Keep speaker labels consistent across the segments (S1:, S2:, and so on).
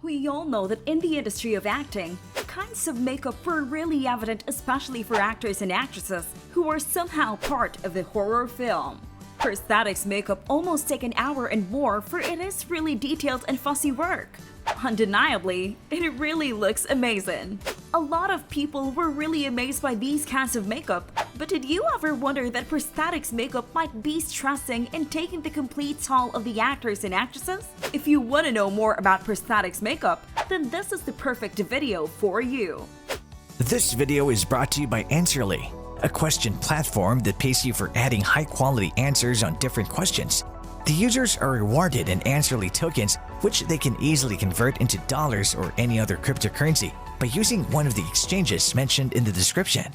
S1: We all know that in the industry of acting, kinds of makeup were really evident, especially for actors and actresses who are somehow part of the horror film. Prosthetics makeup almost take an hour and more, for it is really detailed and fussy work. Undeniably, it really looks amazing. A lot of people were really amazed by these kinds of makeup, but did you ever wonder that prosthetics makeup might be stressing and taking the complete toll of the actors and actresses? If you want to know more about prosthetics makeup, then this is the perfect video for you.
S2: This video is brought to you by Answerly, a question platform that pays you for adding high-quality answers on different questions. The users are rewarded in Answerly tokens, which they can easily convert into dollars or any other cryptocurrency by using one of the exchanges mentioned in the description.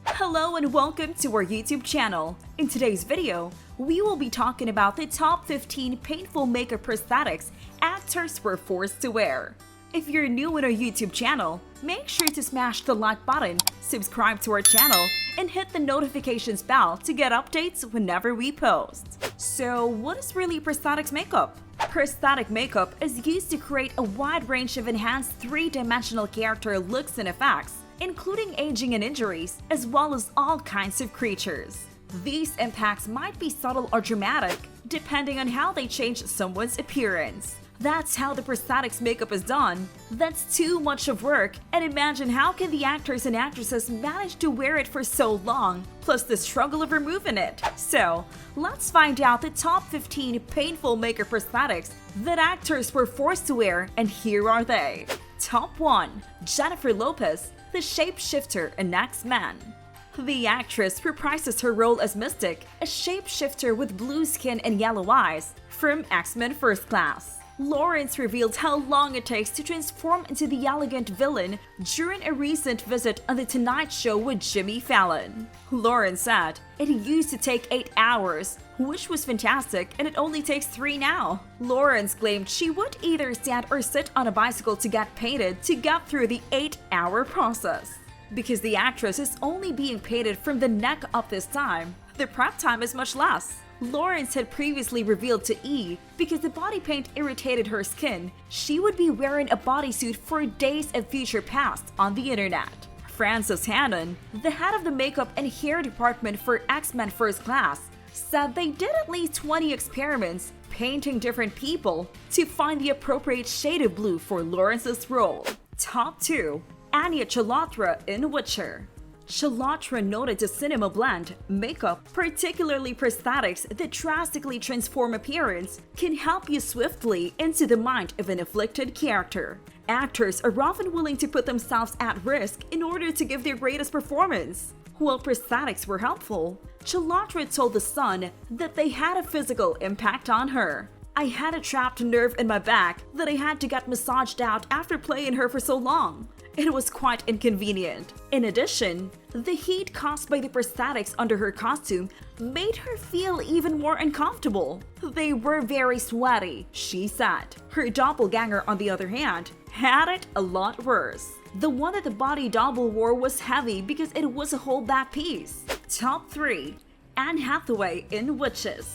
S1: Hello and welcome to our YouTube channel. In today's video, we will be talking about the top 15 painful makeup prosthetics actors were forced to wear. If you're new in our YouTube channel, make sure to smash the like button, subscribe to our channel, and hit the notifications bell to get updates whenever we post. So, what is really prosthetics makeup? Prosthetic makeup is used to create a wide range of enhanced three-dimensional character looks and effects, including aging and injuries, as well as all kinds of creatures. These impacts might be subtle or dramatic, depending on how they change someone's appearance. That's how the prosthetics makeup is done. That's too much of work, and imagine how can the actors and actresses manage to wear it for so long, plus the struggle of removing it. So, let's find out the top 15 painful makeup prosthetics that actors were forced to wear, and here are they. Top 1. Jennifer Lopez, the shapeshifter in X-Men. The actress reprises her role as Mystic, a shapeshifter with blue skin and yellow eyes, from X-Men First Class. Lawrence revealed how long it takes to transform into the elegant villain during a recent visit on The Tonight Show with Jimmy Fallon. Lawrence said, "It used to take 8 hours, which was fantastic, and it only takes 3 now." Lawrence claimed she would either stand or sit on a bicycle to get painted to get through the 8-hour process. Because the actress is only being painted from the neck up this time, the prep time is much less. Lawrence had previously revealed to E, because the body paint irritated her skin, she would be wearing a bodysuit for days of future past on the internet. Frances Hannon, the head of the makeup and hair department for X-Men First Class, said they did at least 20 experiments painting different people to find the appropriate shade of blue for Lawrence's role. Top 2. Anya Chalotra in Witcher. Chalotra noted to cinema blend, makeup, particularly prosthetics that drastically transform appearance, can help you swiftly into the mind of an afflicted character. Actors are often willing to put themselves at risk in order to give their greatest performance. While prosthetics were helpful, Chalotra told The Sun that they had a physical impact on her. "I had a trapped nerve in my back that I had to get massaged out after playing her for so long. It was quite inconvenient." In addition, the heat caused by the prosthetics under her costume made her feel even more uncomfortable. "They were very sweaty," she said. Her doppelganger, on the other hand, had it a lot worse. The one that the body double wore was heavy because it was a whole back piece. Top 3. Anne Hathaway in Witches.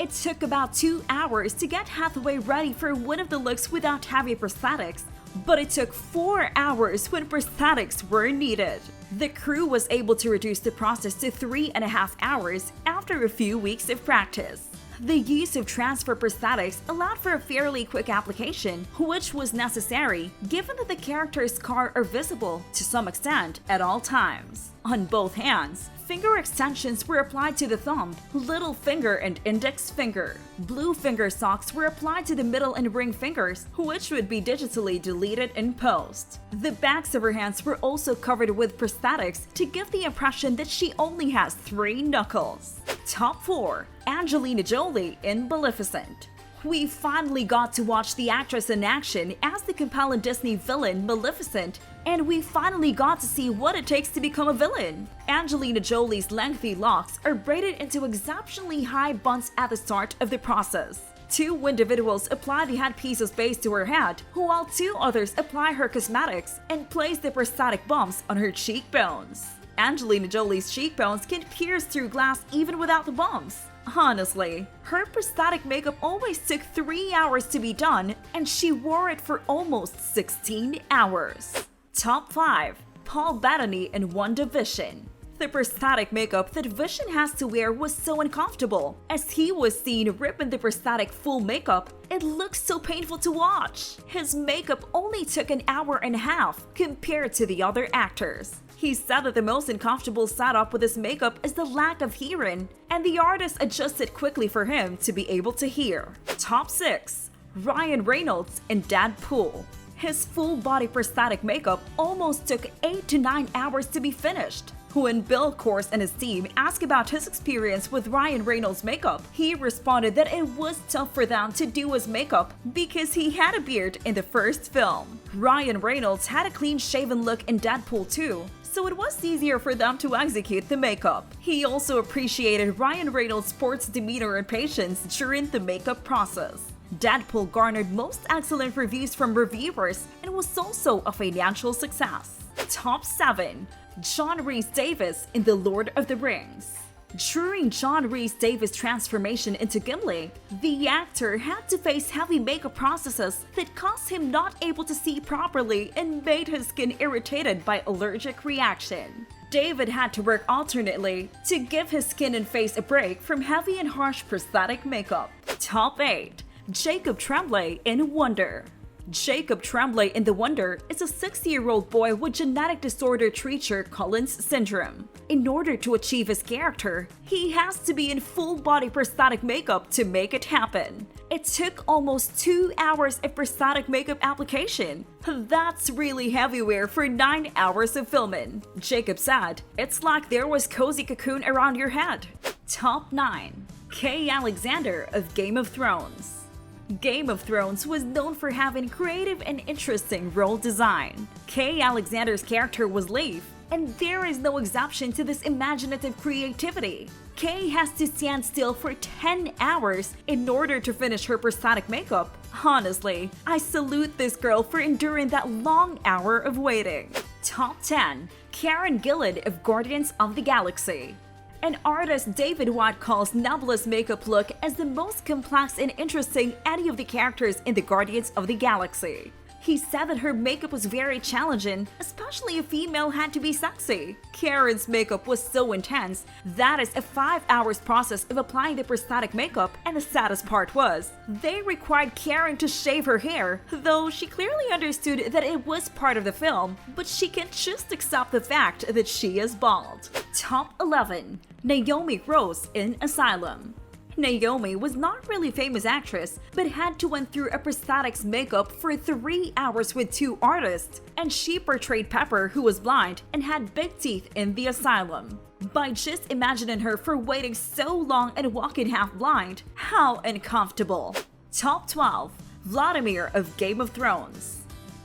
S1: It took about 2 hours to get Hathaway ready for one of the looks without heavy prosthetics, but it took 4 hours when prosthetics were needed. The crew was able to reduce the process to 3.5 hours after a few weeks of practice. The use of transfer prosthetics allowed for a fairly quick application, which was necessary given that the character's scars are visible to some extent at all times. On both hands, finger extensions were applied to the thumb, little finger, and index finger. Blue finger socks were applied to the middle and ring fingers, which would be digitally deleted in post. The backs of her hands were also covered with prosthetics to give the impression that she only has 3 knuckles. Top 4. Angelina Jolie in Maleficent. We finally got to watch the actress in action as the compelling Disney villain Maleficent, and we finally got to see what it takes to become a villain. Angelina Jolie's lengthy locks are braided into exceptionally high buns at the start of the process. 2 individuals apply the headpiece's base to her head, while 2 others apply her cosmetics and place the prosthetic bumps on her cheekbones. Angelina Jolie's cheekbones can pierce through glass even without the bumps. Honestly, her prosthetic makeup always took 3 hours to be done, and she wore it for almost 16 hours. Top 5. Paul Bettany in WandaVision. The prosthetic makeup that Vision has to wear was so uncomfortable. As he was seen ripping the prosthetic full makeup, it looks so painful to watch. His makeup only took an hour and a half compared to the other actors. He said that the most uncomfortable setup with his makeup is the lack of hearing, and the artist adjusted quickly for him to be able to hear. Top 6. Ryan Reynolds in Deadpool. His full-body prosthetic makeup almost took 8 to 9 hours to be finished. When Bill Course and his team asked about his experience with Ryan Reynolds' makeup, he responded that it was tough for them to do his makeup because he had a beard in the first film. Ryan Reynolds had a clean-shaven look in Deadpool 2, so it was easier for them to execute the makeup. He also appreciated Ryan Reynolds' sports demeanor and patience during the makeup process. Deadpool garnered most excellent reviews from reviewers and was also a financial success. Top 7. John Rhys-Davies in The Lord of the Rings. During John Rhys-Davies' transformation into Gimli, the actor had to face heavy makeup processes that caused him not able to see properly and made his skin irritated by allergic reaction. David had to work alternately to give his skin and face a break from heavy and harsh prosthetic makeup. Top 8. Jacob Tremblay in Wonder. Jacob Tremblay in The Wonder is a 60-year-old boy with genetic disorder Treacher Collins syndrome. In order to achieve his character, he has to be in full-body prosthetic makeup to make it happen. It took almost 2 hours of prosthetic makeup application. That's really heavy wear for 9 hours of filming. Jacob said, "It's like there was cozy cocoon around your head." Top 9. Kay Alexander of Game of Thrones. Game of Thrones was known for having creative and interesting role design. Kay Alexander's character was Leaf, and there is no exception to this imaginative creativity. Kay has to stand still for 10 hours in order to finish her prosthetic makeup. Honestly, I salute this girl for enduring that long hour of waiting. Top 10. Karen Gillan of Guardians of the Galaxy. And artist David White calls Nebula's makeup look as the most complex and interesting any of the characters in the Guardians of the Galaxy. He said that her makeup was very challenging, especially a female had to be sexy. Karen's makeup was so intense that is a 5 hours process of applying the prosthetic makeup, and the saddest part was, they required Karen to shave her hair, though she clearly understood that it was part of the film, but she can't just accept the fact that she is bald. Top 11. Naomi Rose in Asylum. Naomi was not really a famous actress, but had to went through a prosthetics makeup for 3 hours with 2 artists, and she portrayed Pepper, who was blind and had big teeth in the asylum. By just imagining her for waiting so long and walking half blind, how uncomfortable. Top 12. Vladimir of Game of Thrones.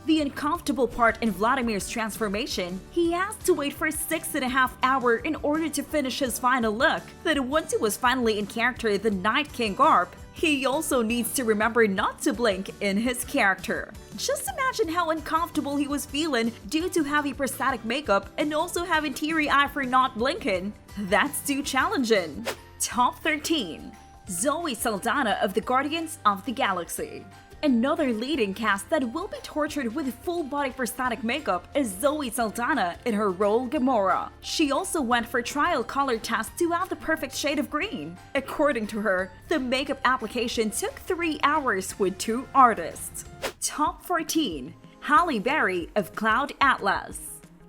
S1: The uncomfortable part in Vladimir's transformation, he has to wait for 6.5 hours in order to finish his final look. Then once he was finally in character the Night King garb, he also needs to remember not to blink in his character. Just imagine how uncomfortable he was feeling due to heavy prosthetic makeup and also having teary eye for not blinking. That's too challenging. Top 13. Zoe Saldana of the Guardians of the Galaxy. Another leading cast that will be tortured with full-body prosthetic makeup is Zoe Saldana in her role Gamora. She also went for trial color tests to have the perfect shade of green. According to her, the makeup application took 3 hours with 2 artists. Top 14. Halle Berry of Cloud Atlas.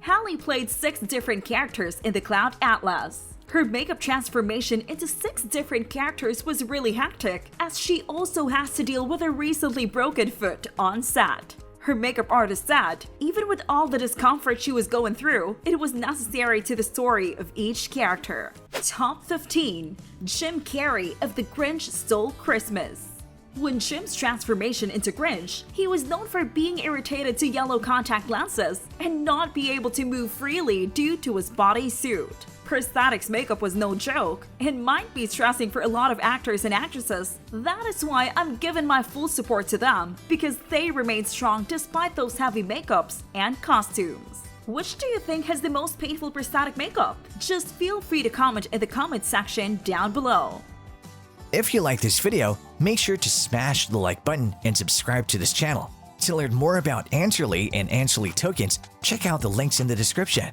S1: Halle played 6 different characters in the Cloud Atlas. Her makeup transformation into 6 different characters was really hectic, as she also has to deal with a recently broken foot on set. Her makeup artist said, even with all the discomfort she was going through, it was necessary to the story of each character. Top 15. Jim Carrey of The Grinch Stole Christmas. When Jim's transformation into Grinch, he was known for being irritated to yellow contact lenses and not be able to move freely due to his bodysuit. Prosthetics makeup was no joke and might be stressing for a lot of actors and actresses. That is why I'm giving my full support to them, because they remained strong despite those heavy makeups and costumes. Which do you think has the most painful prosthetic makeup? Just feel free to comment in the comment section down below.
S2: If you like this video, make sure to smash the like button and subscribe to this channel. To learn more about Answerly and Answerly tokens, check out the links in the description.